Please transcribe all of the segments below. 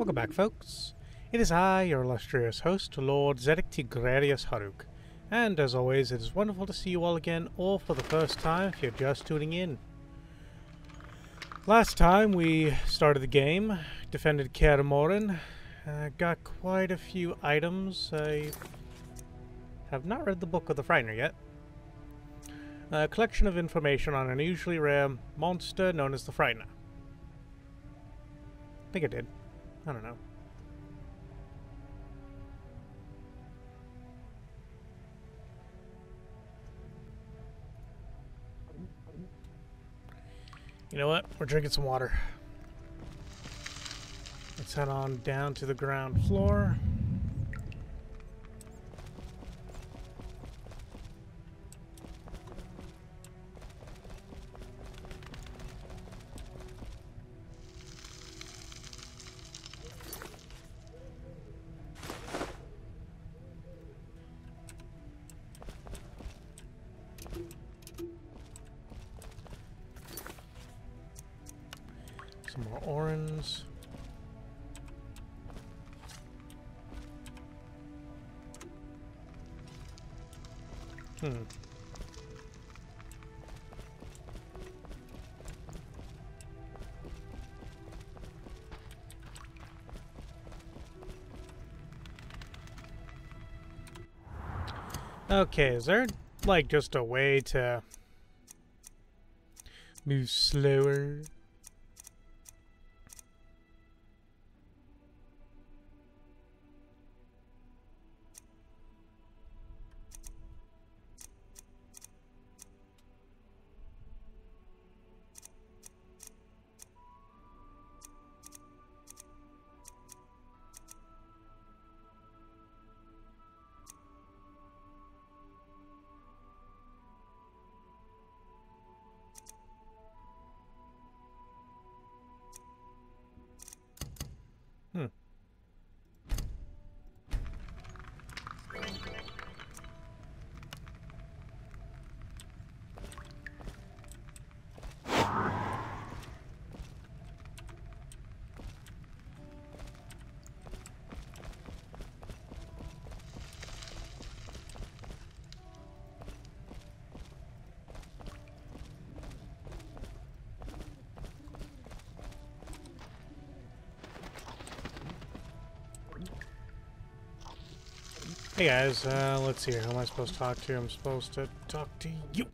Welcome back, folks. It is I, your illustrious host, Lord Zedek Tigrarius Haruk. And as always, it is wonderful to see you all again, or for the first time if you're just tuning in. Last time we started the game, defended Kaer Morhen, got quite a few items. I have not read the Book of the Frightener yet. A collection of information on an unusually rare monster known as the Frightener. I think I did. I don't know. You know what? We're drinking some water. Let's head on down to the ground floor. Some more orange. Okay, is there like just a way to move slower? Hey guys, let's see here. Who am I supposed to talk to? I'm supposed to talk to you.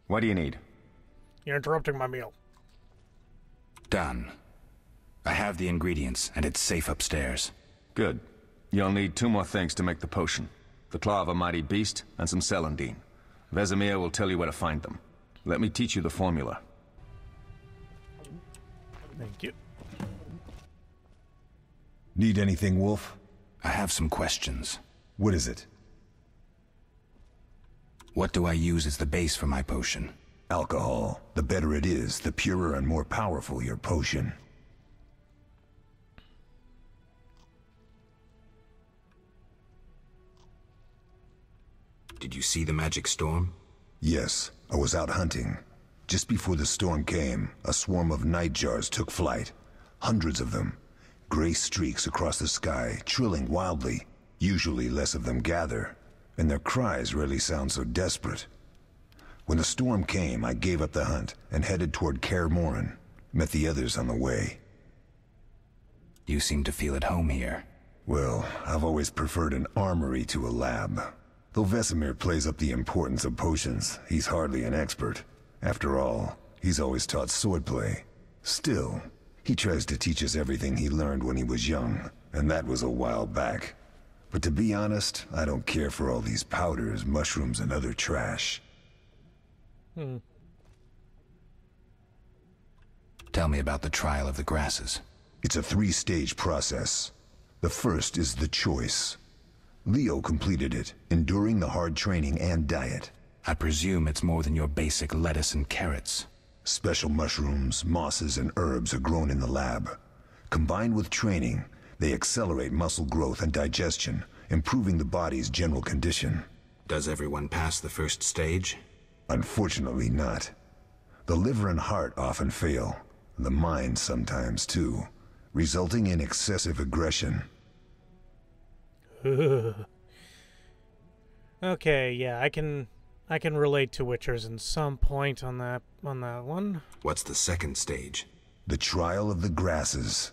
What do you need? You're interrupting my meal. Done. I have the ingredients, and it's safe upstairs. Good. You'll need 2 more things to make the potion. The claw of a mighty beast, and some celandine. Vesemir will tell you where to find them. Let me teach you the formula. Thank you. Need anything, Wolf? I have some questions. What is it? What do I use as the base for my potion? Alcohol. The better it is, the purer and more powerful your potion. Did you see the magic storm? Yes, I was out hunting. Just before the storm came, a swarm of nightjars took flight. Hundreds of them. Gray streaks across the sky, trilling wildly. Usually less of them gather, and their cries rarely sound so desperate. When the storm came, I gave up the hunt and headed toward Kaer Morhen. Met the others on the way. You seem to feel at home here. Well, I've always preferred an armory to a lab. Though Vesemir plays up the importance of potions, he's hardly an expert. After all, he's always taught swordplay. Still, he tries to teach us everything he learned when he was young, and that was a while back. But to be honest, I don't care for all these powders, mushrooms, and other trash. Tell me about the trial of the grasses. It's a 3-stage process. The first is the choice. Leo completed it, enduring the hard training and diet. I presume it's more than your basic lettuce and carrots. Special mushrooms, mosses, and herbs are grown in the lab. Combined with training, they accelerate muscle growth and digestion, improving the body's general condition. Does everyone pass the first stage? Unfortunately not. The liver and heart often fail. The mind sometimes too. resulting in excessive aggression. Okay, yeah, I can relate to Witchers in some point on that one. What's the second stage? The Trial of the Grasses.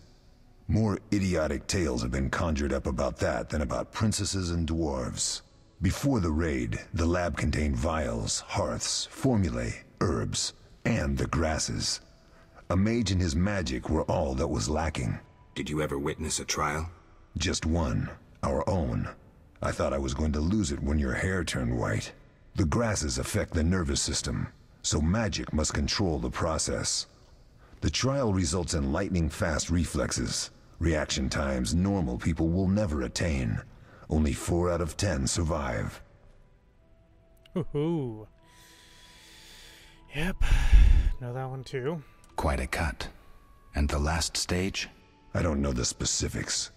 More idiotic tales have been conjured up about that than about princesses and dwarves. Before the raid, the lab contained vials, hearths, formulae, herbs, and the grasses. A mage and his magic were all that was lacking. Did you ever witness a trial? Just one, our own. I thought I was going to lose it when your hair turned white. The grasses affect the nervous system, so magic must control the process. The trial results in lightning-fast reflexes, reaction times normal people will never attain. Only 4 out of 10 survive. Woohoo. Yep, know that one too. Quite a cut. And the last stage? I don't know the specifics.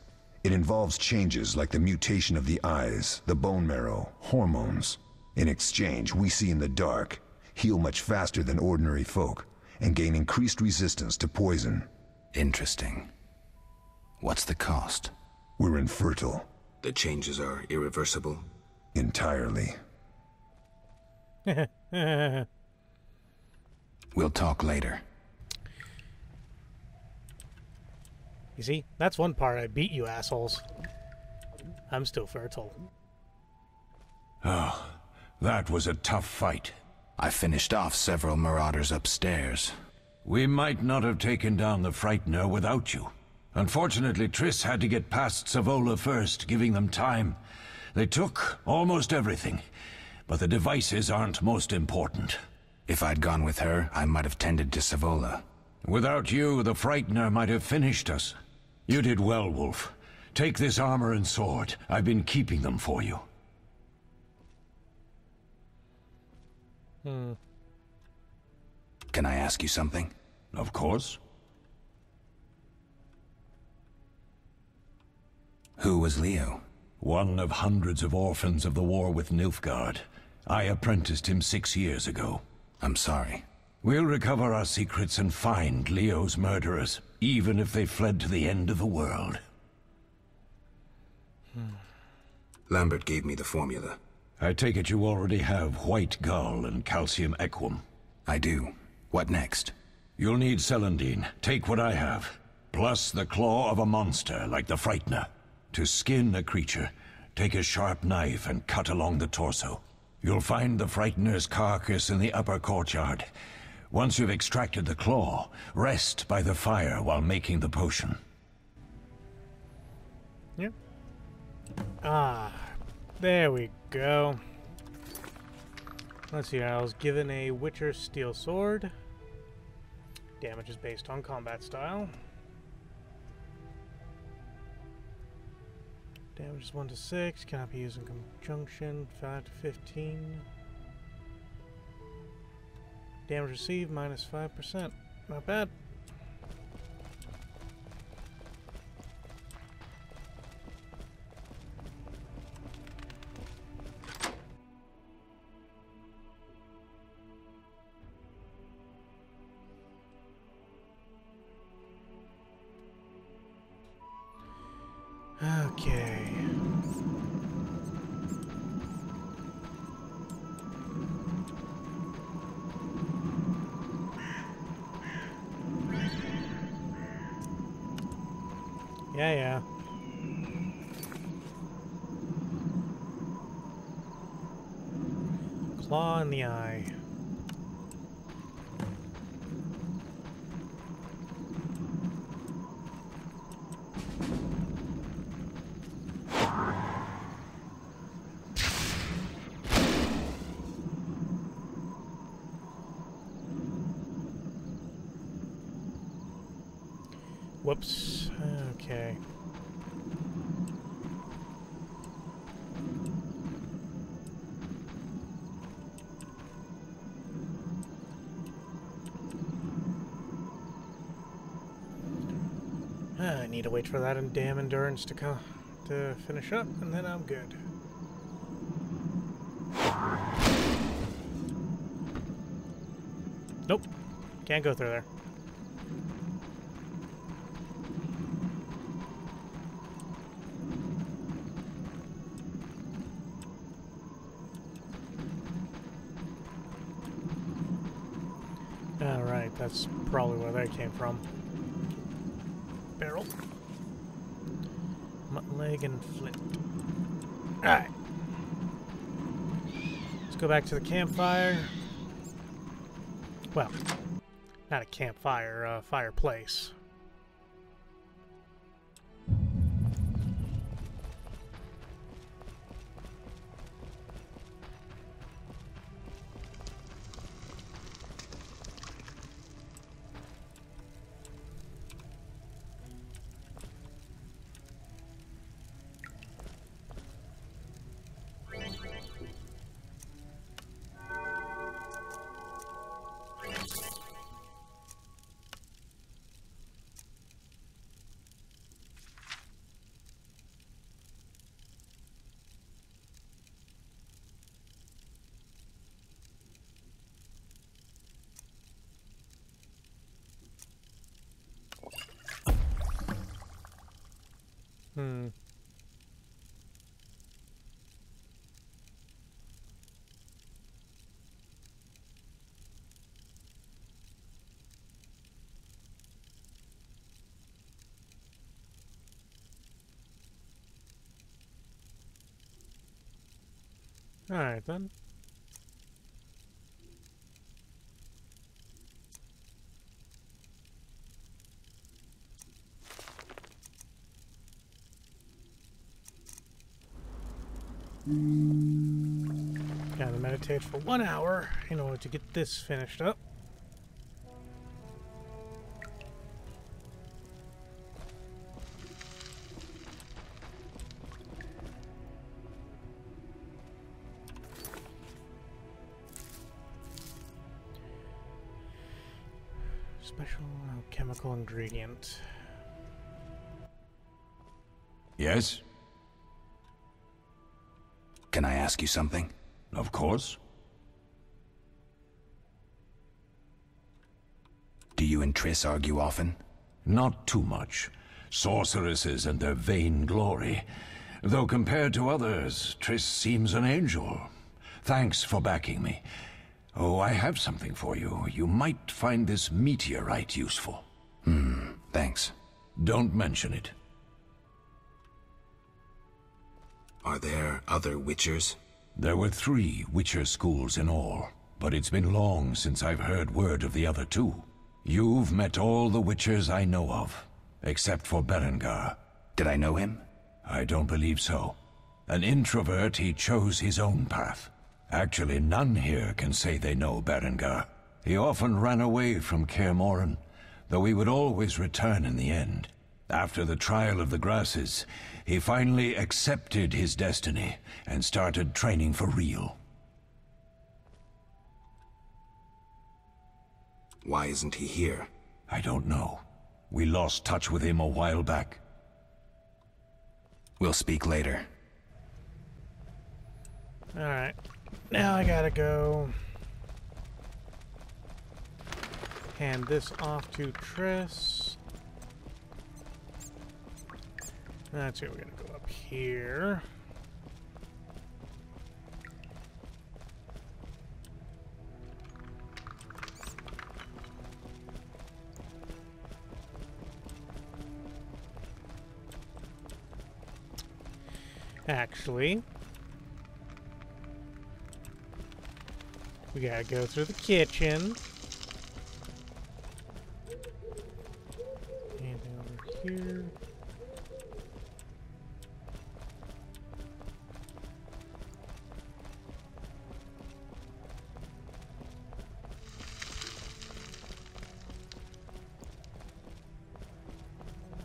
It involves changes like the mutation of the eyes, the bone marrow, hormones. In exchange, we see in the dark, heal much faster than ordinary folk, and gain increased resistance to poison. Interesting. What's the cost? We're infertile. The changes are irreversible? Entirely. We'll talk later. You see, that's one part I beat you assholes. I'm still fertile. Oh, that was a tough fight. I finished off several marauders upstairs. We might not have taken down the Frightener without you. Unfortunately, Triss had to get past Savola first, giving them time. They took almost everything, but the devices aren't most important. If I'd gone with her, I might have tended to Savola. Without you, the Frightener might have finished us. You did well, Wolf. Take this armor and sword. I've been keeping them for you. Can I ask you something? Of course. Who was Leo? One of hundreds of orphans of the war with Nilfgaard. I apprenticed him 6 years ago. I'm sorry. We'll recover our secrets and find Leo's murderers, even if they fled to the end of the world. Lambert gave me the formula. I take it you already have white gull and calcium equum. I do. What next? You'll need celandine. Take what I have. Plus the claw of a monster, like the Frightener. To skin a creature, take a sharp knife and cut along the torso. You'll find the Frightener's carcass in the upper courtyard. Once you've extracted the claw, rest by the fire while making the potion. Yep. Ah, there we go. Let's see, I was given a Witcher steel sword. Damage is based on combat style. Damage is 1 to 6, cannot be used in conjunction, 5 to 15. Damage received, minus 5%. Not bad. Okay. Yeah. Claw in the eye. Whoops. Okay. I need to wait for that damn endurance to finish up, and then I'm good. Nope. Can't go through there. That's probably where they came from. Barrel. Mutton leg and flint. Alright. Let's go back to the campfire. Well, not a campfire, fireplace. Alright then. Gotta meditate for 1 hour in order to get this finished up. Special chemical ingredient. Yes? Can I ask you something? Of course. Do you and Triss argue often? Not too much. Sorceresses and their vain glory. Though compared to others, Triss seems an angel. Thanks for backing me. Oh, I have something for you. You might find this meteorite useful. Thanks. Don't mention it. Are there other Witchers? There were 3 Witcher schools in all, but it's been long since I've heard word of the other 2. You've met all the Witchers I know of, except for Berengar. Did I know him? I don't believe so. An introvert, he chose his own path. Actually, none here can say they know Berengar. He often ran away from Kaer Morhen, though he would always return in the end. After the trial of the grasses, he finally accepted his destiny and started training for real. Why isn't he here? I don't know. We lost touch with him a while back. We'll speak later. Alright. Now I gotta go hand this off to Triss. That's it, we're gonna go up here. Actually, we gotta go through the kitchen. And over here.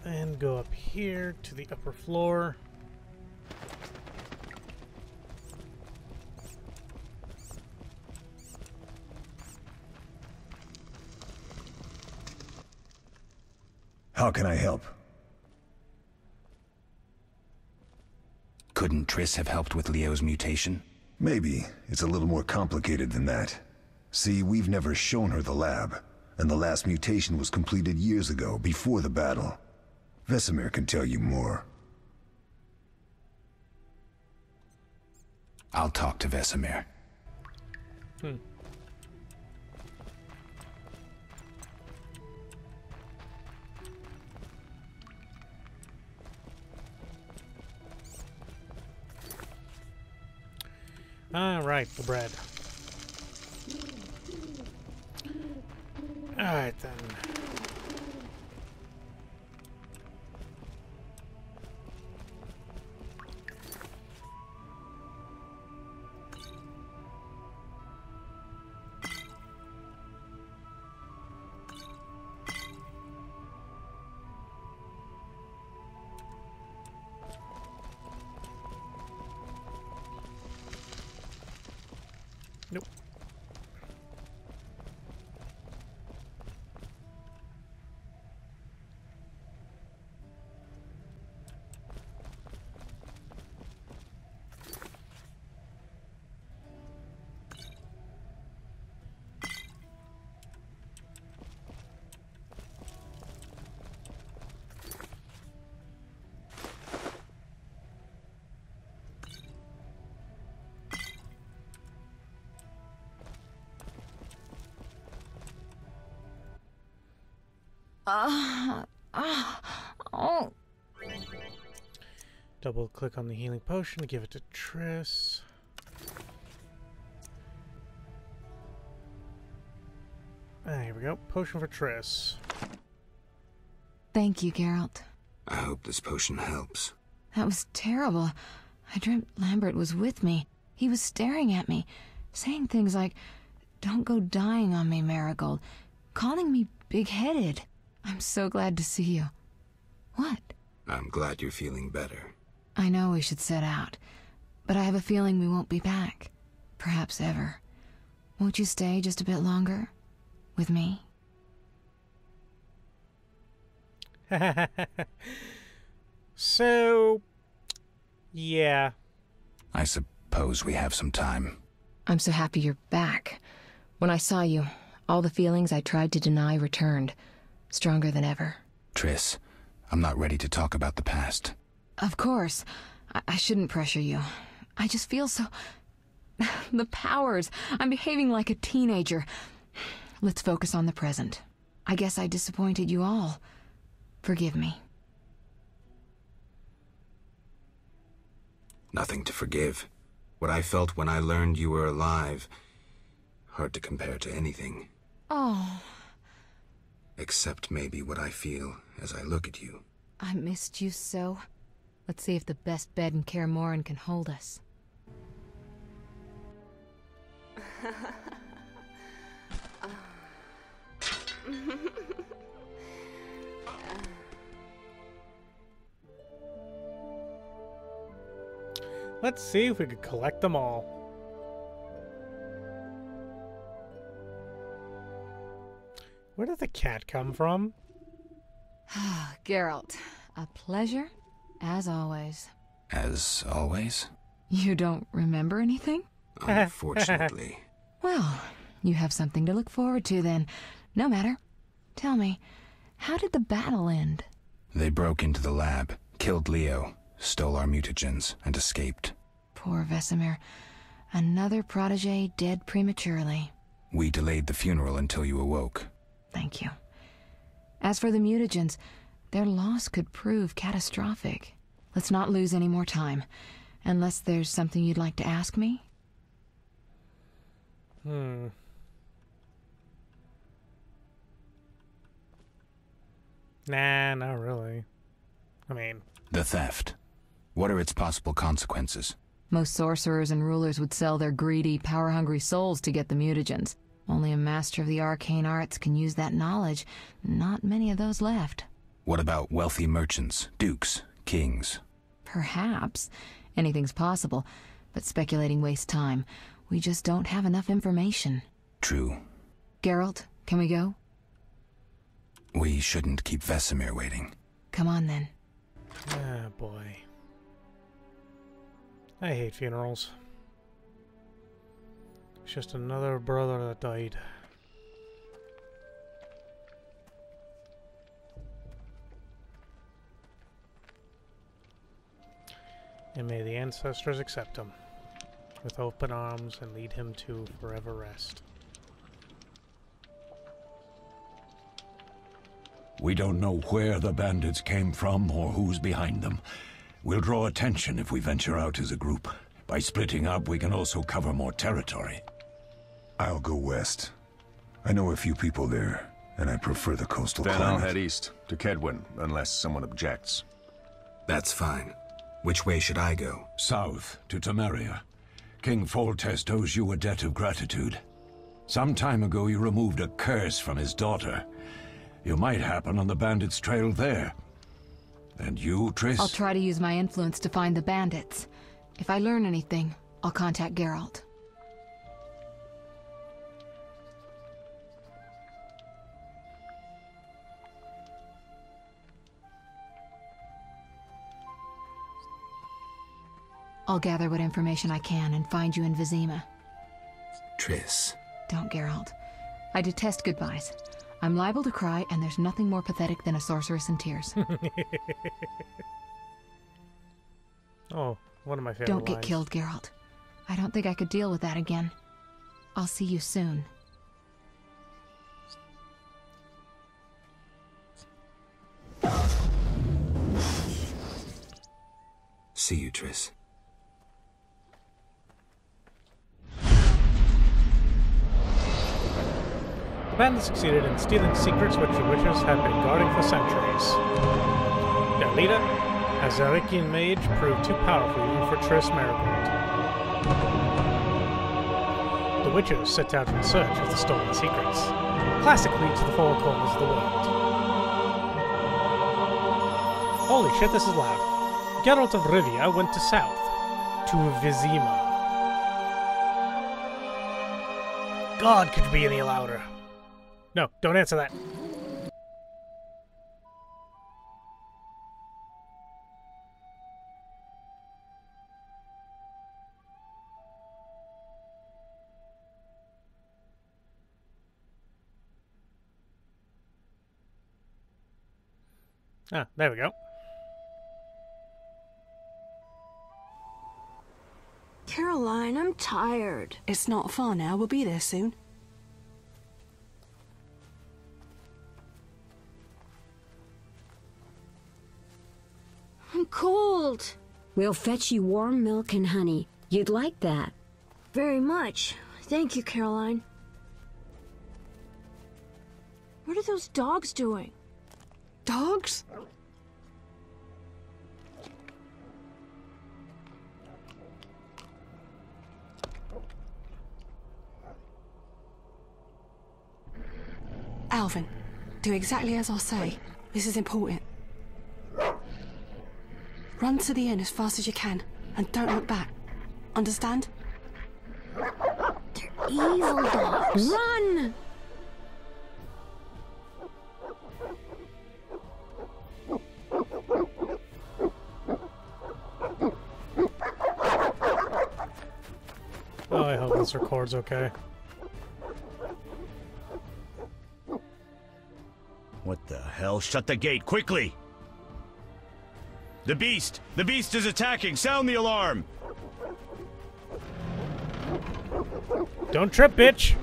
And go up here to the upper floor. How can I help? Couldn't Triss have helped with Leo's mutation? Maybe. It's a little more complicated than that. See, we've never shown her the lab, and the last mutation was completed years ago, before the battle. Vesemir can tell you more. I'll talk to Vesemir. Ah, right, the bread. Alright then. Nope. Oh. Double click on the healing potion to give it to Triss. Here we go. Potion for Triss. Thank you, Geralt. I hope this potion helps. That was terrible. I dreamt Lambert was with me. He was staring at me, saying things like, "Don't go dying on me, Marigold," calling me big-headed. I'm so glad to see you. What? I'm glad you're feeling better. I know we should set out, but I have a feeling we won't be back. Perhaps ever. Won't you stay just a bit longer? With me? So, yeah. I suppose we have some time. I'm so happy you're back. When I saw you, all the feelings I tried to deny returned, stronger than ever. Triss, I'm not ready to talk about the past. Of course. I shouldn't pressure you. I just feel so... The powers. I'm behaving like a teenager. Let's focus on the present. I guess I disappointed you all. Forgive me. Nothing to forgive. What I felt when I learned you were alive, hard to compare to anything. Oh. Except maybe what I feel as I look at you. I missed you so. Let's see if the best bed in Kaer Morhen can hold us. Let's see if we could collect them all. Where did the cat come from? Geralt, a pleasure, as always. As always? You don't remember anything? Unfortunately. Well, you have something to look forward to then. No matter. Tell me, how did the battle end? They broke into the lab, killed Leo, stole our mutagens, and escaped. Poor Vesemir. Another protege dead prematurely. We delayed the funeral until you awoke. Thank you. As for the mutagens, their loss could prove catastrophic. Let's not lose any more time. Unless there's something you'd like to ask me? Nah, not really. I mean... The theft. What are its possible consequences? Most sorcerers and rulers would sell their greedy, power-hungry souls to get the mutagens. Only a master of the arcane arts can use that knowledge. Not many of those left. What about wealthy merchants, dukes, kings? Perhaps. Anything's possible. But speculating wastes time. We just don't have enough information. True. Geralt, can we go? We shouldn't keep Vesemir waiting. Come on, then. Ah, boy. I hate funerals. It's just another brother that died. And may the ancestors accept him with open arms and lead him to forever rest. We don't know where the bandits came from or who's behind them. We'll draw attention if we venture out as a group, By splitting up, we can also cover more territory. I'll go west. I know a few people there, and I prefer the coastal Then climate. I'll head east, to Kedwin, unless someone objects. That's fine. Which way should I go? South, to Temeria. King Foltest owes you a debt of gratitude. Some time ago you removed a curse from his daughter. You might happen on the bandits' trail there. And you, Triss? I'll try to use my influence to find the bandits. If I learn anything, I'll contact Geralt. I'll gather what information I can and find you in Vizima. Triss. Don't, Geralt. I detest goodbyes. I'm liable to cry, and there's nothing more pathetic than a sorceress in tears. Oh, one of my favorite Don't get lines. killed, Geralt. I don't think I could deal with that again. I'll see you soon. See you, Triss. The bandits succeeded in stealing secrets which the witches had been guarding for centuries. Their leader, a Zarikian mage, proved too powerful even for Triss Marigold. The witches set out in search of the stolen secrets, classically to the four corners of the world. Holy shit, this is loud. Geralt of Rivia went to south, to Vizima. God, could you be any louder? No, don't answer that. Ah, there we go. Caroline, I'm tired. It's not far now. We'll be there soon. I'm cold. We'll fetch you warm milk and honey. You'd like that. Very much. Thank you, Caroline. What are those dogs doing? Dogs? Alvin, do exactly as I say. This is important. Run to the inn as fast as you can, and don't look back. Understand? They're evil dogs. Run! Oh, I hope this records okay. What the hell? Shut the gate, quickly! The beast! The beast is attacking! Sound the alarm! Don't trip, bitch!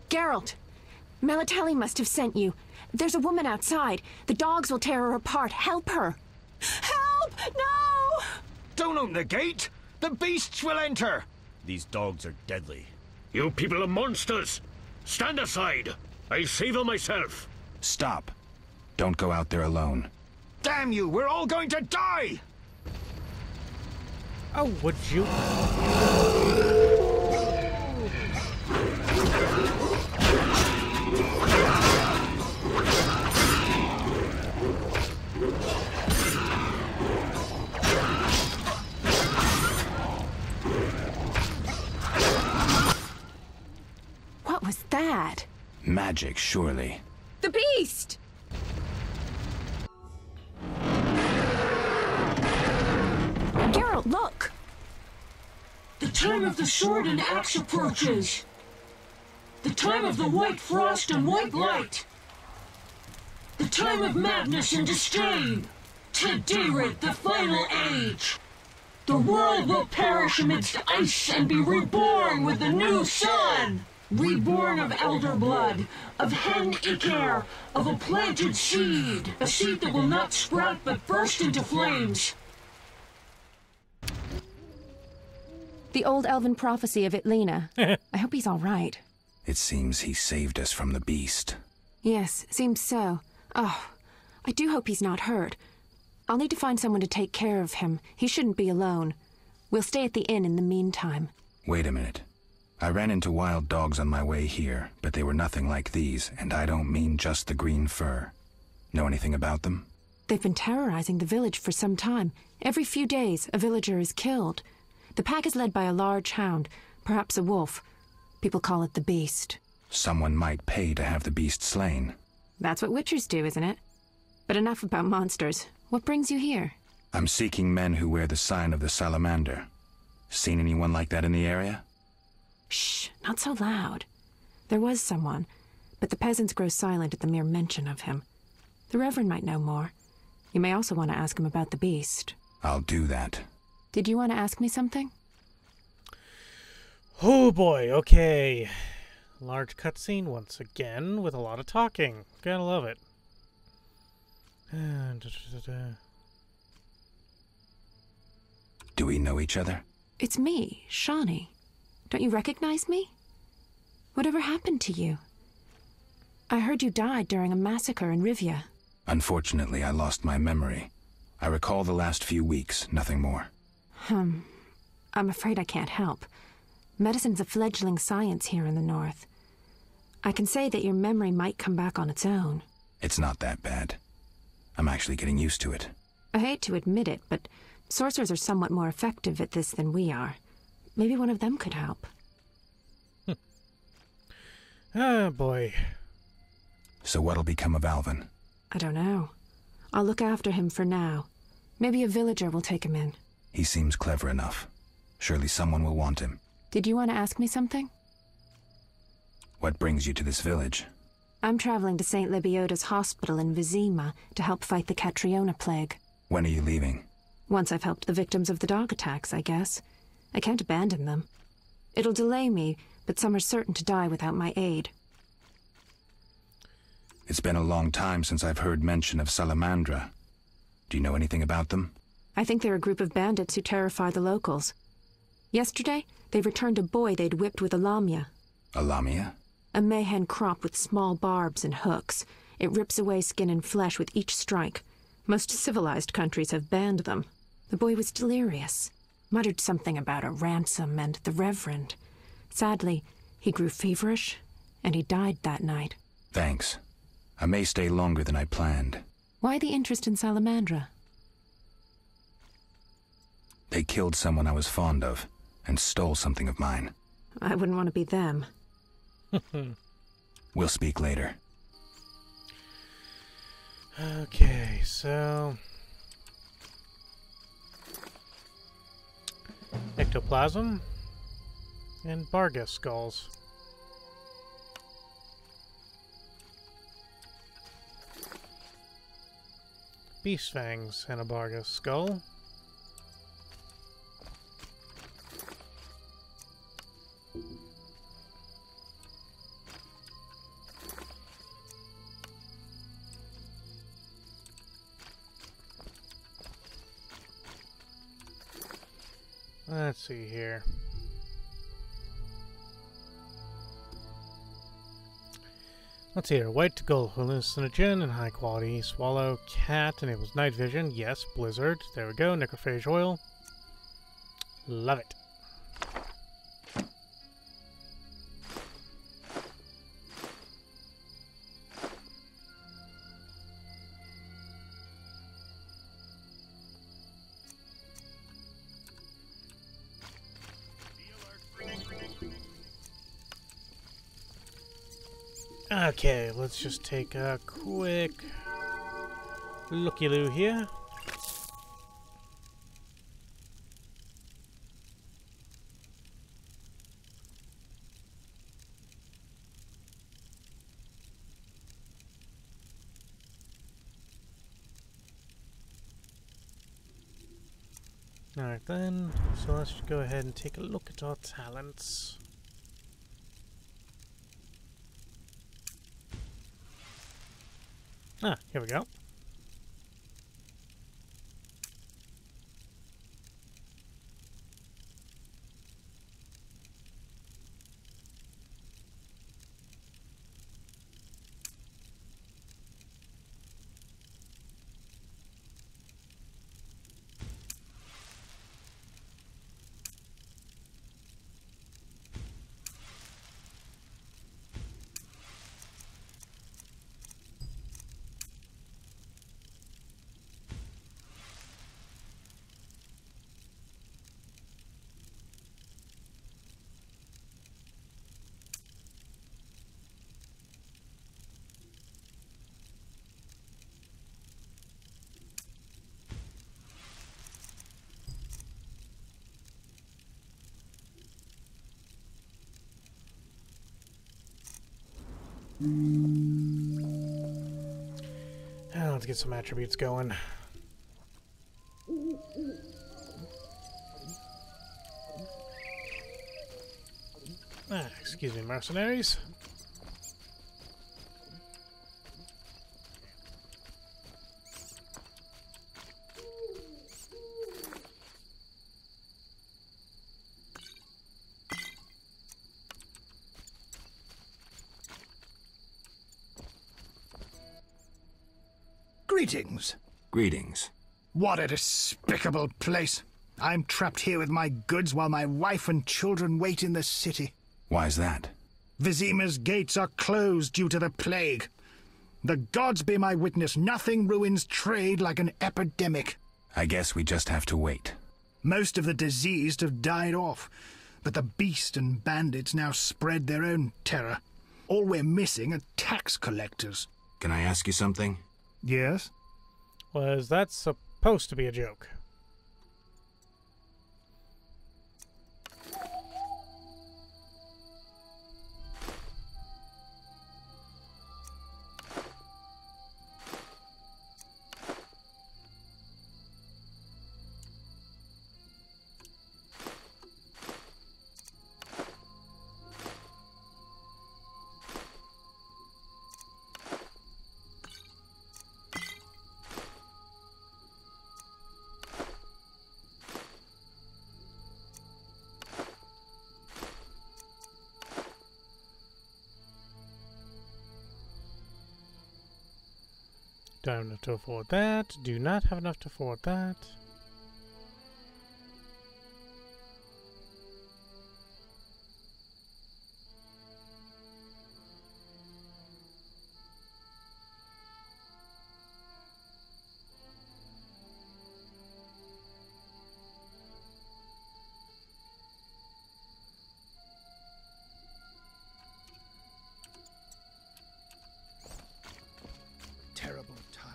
Geralt! Melitele must have sent you. There's a woman outside. The dogs will tear her apart. Help her! Help! No! Don't open the gate! The beasts will enter! These dogs are deadly. You people are monsters! Stand aside! I'll save them myself! Stop. Don't go out there alone. Damn you! We're all going to die! Oh, would you? What was that? Magic, surely. The beast! Geralt, look! The time of the sword and axe approaches. The time of the white frost and white light. The time of madness and disdain. to David, the final age. The world will perish amidst ice and be reborn with the new sun. Reborn of elder blood, of hen Icar, of a planted seed. A seed that will not sprout but burst into flames. The old elven prophecy of Itlena. I hope he's all right. It seems he saved us from the beast. Yes, seems so. Oh, I do hope he's not hurt. I'll need to find someone to take care of him. He shouldn't be alone. We'll stay at the inn in the meantime. Wait a minute. I ran into wild dogs on my way here, but they were nothing like these, and I don't mean just the green fur. Know anything about them? They've been terrorizing the village for some time. Every few days, a villager is killed. The pack is led by a large hound, perhaps a wolf. People call it the Beast. Someone might pay to have the beast slain. That's what witchers do, isn't it? But enough about monsters. What brings you here? I'm seeking men who wear the sign of the salamander. Seen anyone like that in the area? Shh, not so loud. There was someone, but the peasants grow silent at the mere mention of him. The Reverend might know more. You may also want to ask him about the beast. I'll do that. Did you want to ask me something? Oh boy, okay. Large cutscene once again with a lot of talking. Gotta love it. Do we know each other? It's me, Shawnee. Don't you recognize me? Whatever happened to you? I heard you died during a massacre in Rivia. Unfortunately, I lost my memory. I recall the last few weeks, nothing more. I'm afraid I can't help. Medicine's a fledgling science here in the north. I can say that your memory might come back on its own. It's not that bad. I'm actually getting used to it. I hate to admit it, but sorcerers are somewhat more effective at this than we are. Maybe one of them could help. Oh boy. So what'll become of Alvin? I don't know. I'll look after him for now. Maybe a villager will take him in. He seems clever enough. Surely someone will want him. Did you want to ask me something? What brings you to this village? I'm traveling to St. Lebioda's hospital in Vizima to help fight the Catriona plague. When are you leaving? Once I've helped the victims of the dog attacks, I guess. I can't abandon them. It'll delay me, but some are certain to die without my aid. It's been a long time since I've heard mention of Salamandra. Do you know anything about them? I think they're a group of bandits who terrify the locals. Yesterday, they returned a boy they'd whipped with a lamia. A lamia? A mayhen crop with small barbs and hooks. It rips away skin and flesh with each strike. Most civilized countries have banned them. The boy was delirious. Muttered something about a ransom and the Reverend. Sadly, he grew feverish, and he died that night. Thanks. I may stay longer than I planned. Why the interest in Salamandra? They killed someone I was fond of, and stole something of mine. I wouldn't want to be them. We'll speak later. Okay, so... ectoplasm and Bargus skulls. Beast fangs and a Bargus skull. Let's see here. Let's see here. White gold hallucinogen and high quality swallow cat enables night vision. Yes, blizzard. There we go. Necrophage oil. Love it. Okay, let's just take a quick looky-loo here. Alright then, so let's just go ahead and take a look at our talents. Ah, here we go. Let's get some attributes going. Excuse me, mercenaries. Greetings. Greetings. What a despicable place. I'm trapped here with my goods while my wife and children wait in the city. Why's that? Vizima's gates are closed due to the plague. The gods be my witness, nothing ruins trade like an epidemic. I guess we just have to wait. Most of the diseased have died off, but the beast and bandits now spread their own terror. All we're missing are tax collectors. Can I ask you something? Yes? Was that supposed to be a joke? Don't have enough to afford that. Do not have enough to afford that. Terrible times.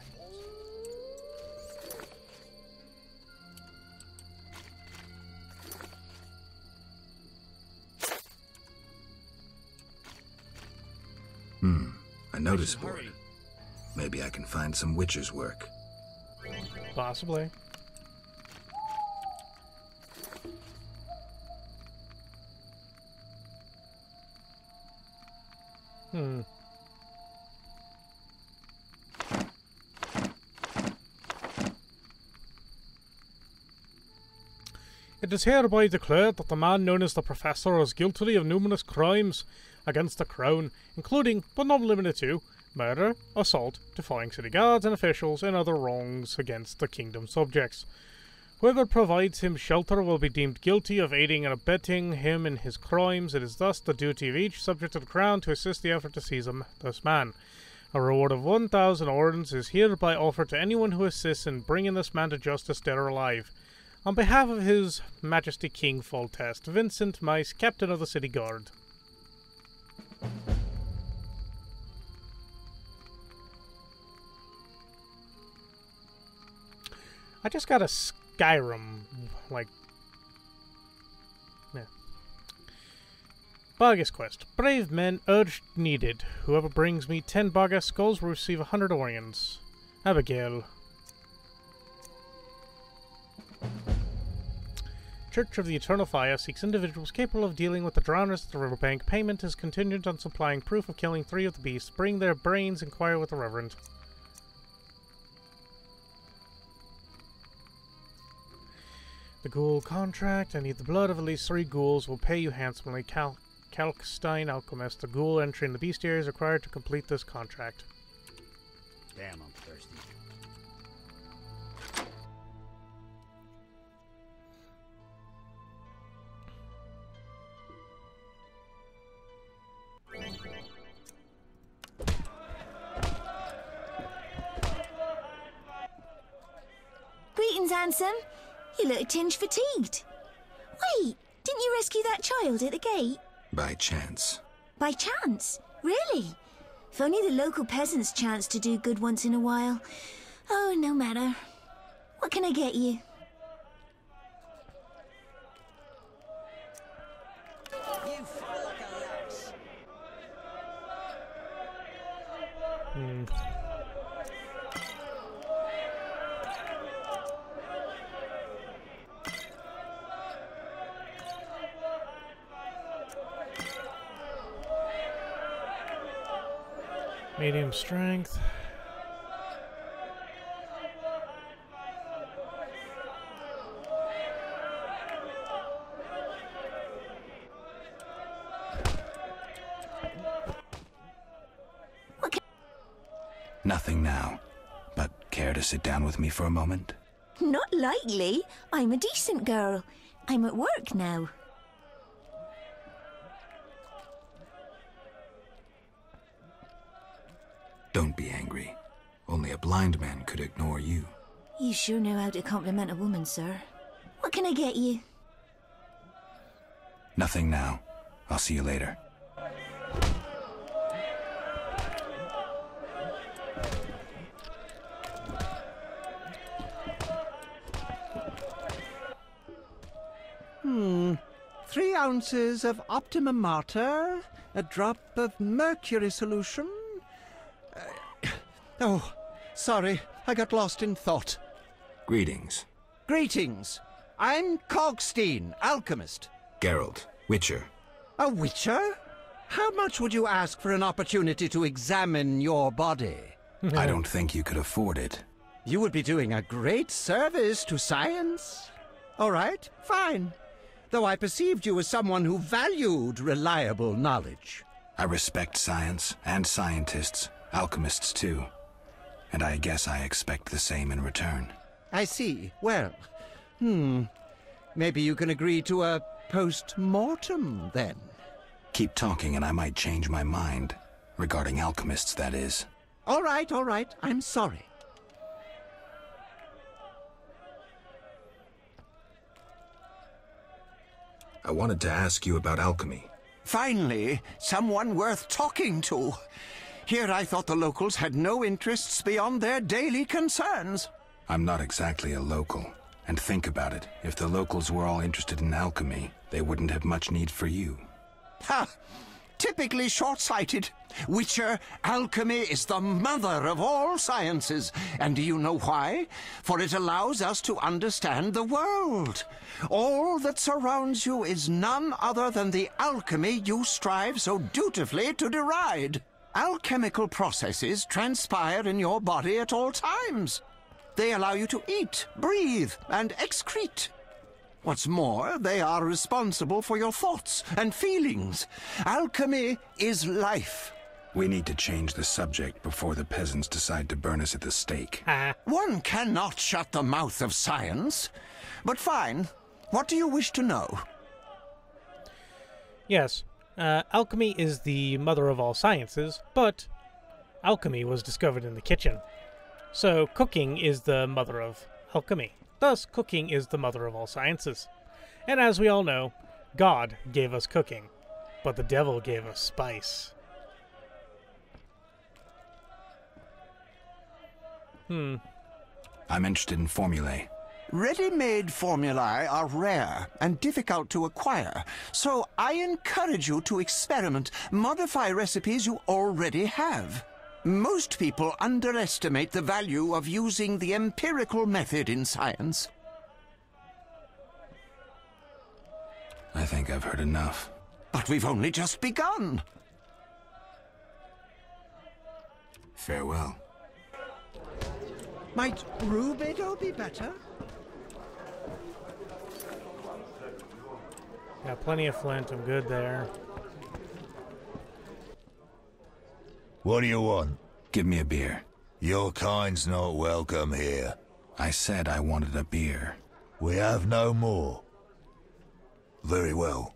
A notice board. Maybe I can find some witcher's work. Possibly. It is hereby declared that the man known as the Professor is guilty of numerous crimes against the Crown, including, but not limited to, murder, assault, defying city guards and officials, and other wrongs against the kingdom's subjects. Whoever provides him shelter will be deemed guilty of aiding and abetting him in his crimes. It is thus the duty of each subject of the Crown to assist the effort to seize this man. A reward of 1,000 ordens is hereby offered to anyone who assists in bringing this man to justice, dead or alive. On behalf of His Majesty King Foltest, Vincent Mice, Captain of the City Guard. I just got a Skyrim, like... yeah. Bargas quest. Brave men urged needed. Whoever brings me 10 Bargas skulls will receive 100 Orions. Abigail. Church of the Eternal Fire seeks individuals capable of dealing with the drowners at the riverbank. Payment is contingent on supplying proof of killing 3 of the beasts. Bring their brains, inquire with the Reverend. The ghoul contract. I need the blood of at least 3 ghouls. Will pay you handsomely. Kalkstein Alchemist. The ghoul entry in the bestiary is required to complete this contract. Damn, I'm thirsty. Greetings, handsome. You look a tinge fatigued. Wait, didn't you rescue that child at the gate? By chance. By chance? Really? If only the local peasants chanced to do good once in a while. Oh, no matter. What can I get you? You feel like a louse. Medium strength. Nothing now, but care to sit down with me for a moment? Not likely. I'm a decent girl. I'm at work now. Don't be angry. Only a blind man could ignore you. You sure know how to compliment a woman, sir. What can I get you? Nothing now. I'll see you later. Hmm. 3 ounces of Optimum Mater, a drop of mercury solution. Oh, sorry, I got lost in thought. Greetings. Greetings. I'm Cogstein, alchemist. Geralt, Witcher. A witcher? How much would you ask for an opportunity to examine your body? I don't think you could afford it. You would be doing a great service to science. All right, fine. Though I perceived you as someone who valued reliable knowledge. I respect science and scientists, alchemists too. And I guess I expect the same in return. I see. Well, maybe you can agree to a post-mortem, then. Keep talking and I might change my mind. Regarding alchemists, that is. All right, I'm sorry. I wanted to ask you about alchemy. Finally, someone worth talking to. Here I thought the locals had no interests beyond their daily concerns. I'm not exactly a local. And think about it. If the locals were all interested in alchemy, they wouldn't have much need for you. Ha! Typically short-sighted. Witcher, alchemy is the mother of all sciences. And do you know why? For it allows us to understand the world. All that surrounds you is none other than the alchemy you strive so dutifully to deride. Alchemical processes transpire in your body at all times. They allow you to eat, breathe, and excrete. What's more, they are responsible for your thoughts and feelings. Alchemy is life. We need to change the subject before the peasants decide to burn us at the stake. One cannot shut the mouth of science. But fine. What do you wish to know? Yes, alchemy is the mother of all sciences, but alchemy was discovered in the kitchen. So cooking is the mother of alchemy. Thus, cooking is the mother of all sciences. And as we all know, God gave us cooking, but the devil gave us spice. I'm interested in formulae. Ready-made formulae are rare and difficult to acquire, so I encourage you to experiment, modify recipes you already have. Most people underestimate the value of using the empirical method in science. I think I've heard enough. But we've only just begun. Farewell. Might Rubido be better? Got plenty of flint. I'm good there. What do you want? Give me a beer. Your kind's not welcome here. I said I wanted a beer. We have no more. Very well.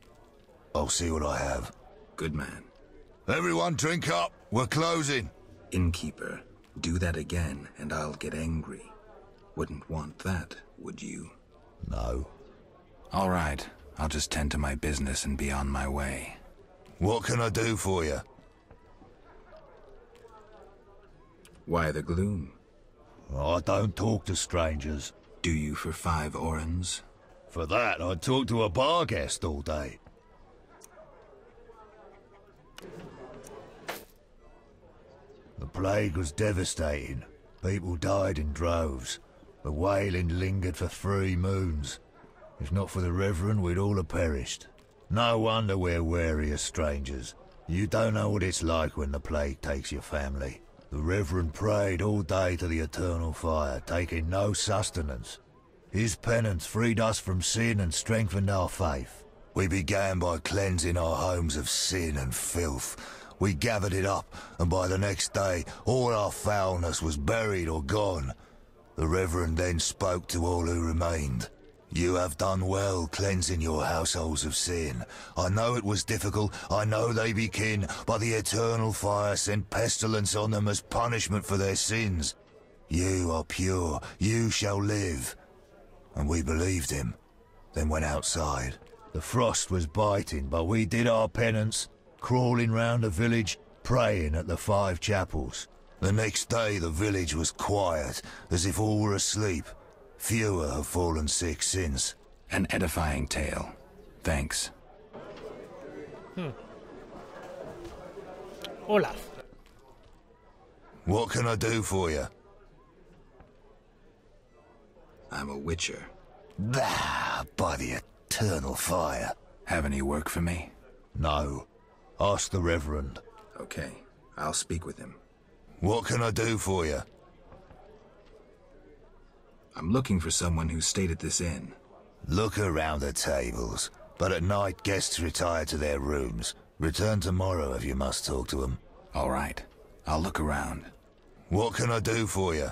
I'll see what I have. Good man. Everyone drink up. We're closing. Innkeeper, do that again and I'll get angry. Wouldn't want that, would you? No. All right. I'll just tend to my business and be on my way. What can I do for you? Why the gloom? I don't talk to strangers. Do you for 5 orens? For that, I'd talk to a bar guest all day. The plague was devastating. People died in droves. The wailing lingered for 3 moons. If not for the Reverend, we'd all have perished. No wonder we're wary of strangers. You don't know what it's like when the plague takes your family. The Reverend prayed all day to the eternal fire, taking no sustenance. His penance freed us from sin and strengthened our faith. We began by cleansing our homes of sin and filth. We gathered it up, and by the next day, all our foulness was buried or gone. The Reverend then spoke to all who remained. You have done well cleansing your households of sin. I know it was difficult, I know they be kin, but the eternal fire sent pestilence on them as punishment for their sins. You are pure, you shall live. And we believed him, then went outside. The frost was biting, but we did our penance, crawling round the village, praying at the 5 chapels. The next day the village was quiet, as if all were asleep. Fewer have fallen sick since. An edifying tale. Thanks. Olaf. What can I do for you? I'm a witcher. Ah, by the eternal fire. Have any work for me? No. Ask the Reverend. Okay, I'll speak with him. What can I do for you? I'm looking for someone who stayed at this inn. Look around the tables, but at night guests retire to their rooms. Return tomorrow if you must talk to them. All right, I'll look around. What can I do for you?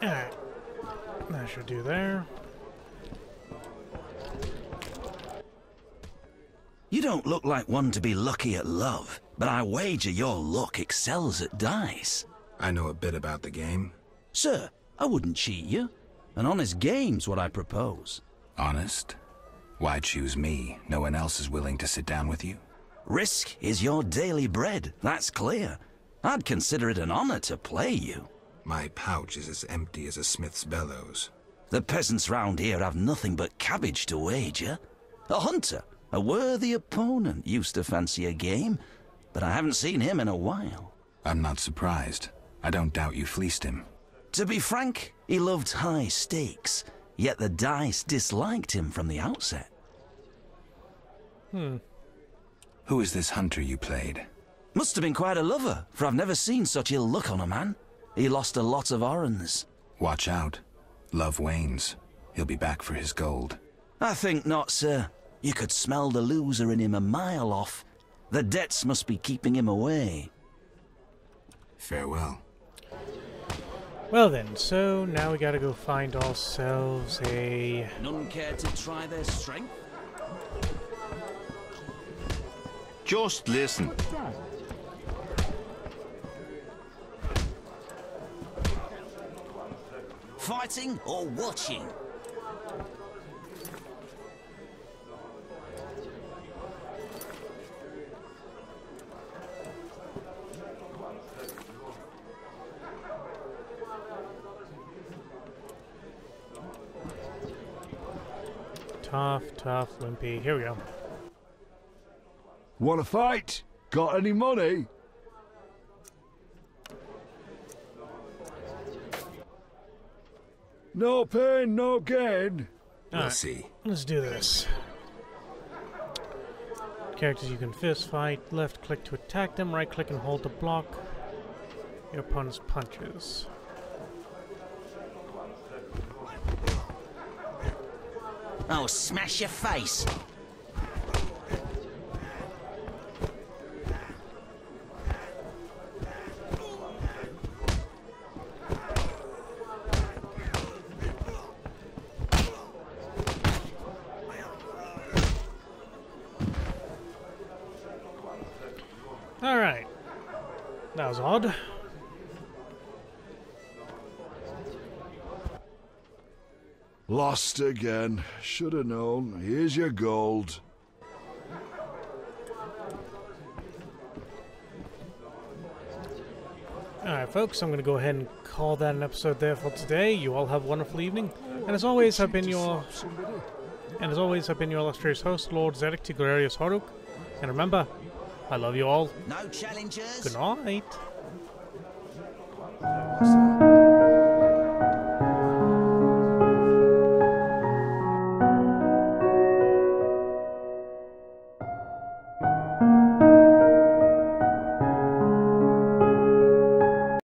Alright. That should do there. You don't look like one to be lucky at love, but I wager your luck excels at dice. I know a bit about the game. Sir, I wouldn't cheat you. An honest game's what I propose. Honest? Why choose me? No one else is willing to sit down with you? Risk is your daily bread, that's clear. I'd consider it an honor to play you. My pouch is as empty as a smith's bellows. The peasants round here have nothing but cabbage to wager. A hunter, a worthy opponent, used to fancy a game, but I haven't seen him in a while. I'm not surprised. I don't doubt you fleeced him. To be frank, he loved high stakes, yet the dice disliked him from the outset. Who is this hunter you played? Must have been quite a lover, for I've never seen such ill luck on a man. He lost a lot of orens. Watch out. Love wanes. He'll be back for his gold. I think not, sir. You could smell the loser in him a mile off. The debts must be keeping him away. Farewell. Well then, so now we gotta go find ourselves a... None care to try their strength? Just listen. Fighting or watching? Tough, limpy. Here we go. Wanna fight? Got any money? No pain, no gain. We'll see. Let's do this. Characters you can fist fight. Left click to attack them. Right click and hold to block your opponent's punches. Oh, smash your face. Alright. That was odd. Lost again. Should have known. Here's your gold. Alright folks, I'm going to go ahead and call that an episode there for today. You all have a wonderful evening. And as always, I've been your illustrious host, Lord Zedek Tigrarius Horuk. And remember, I love you all. No challengers. Good night.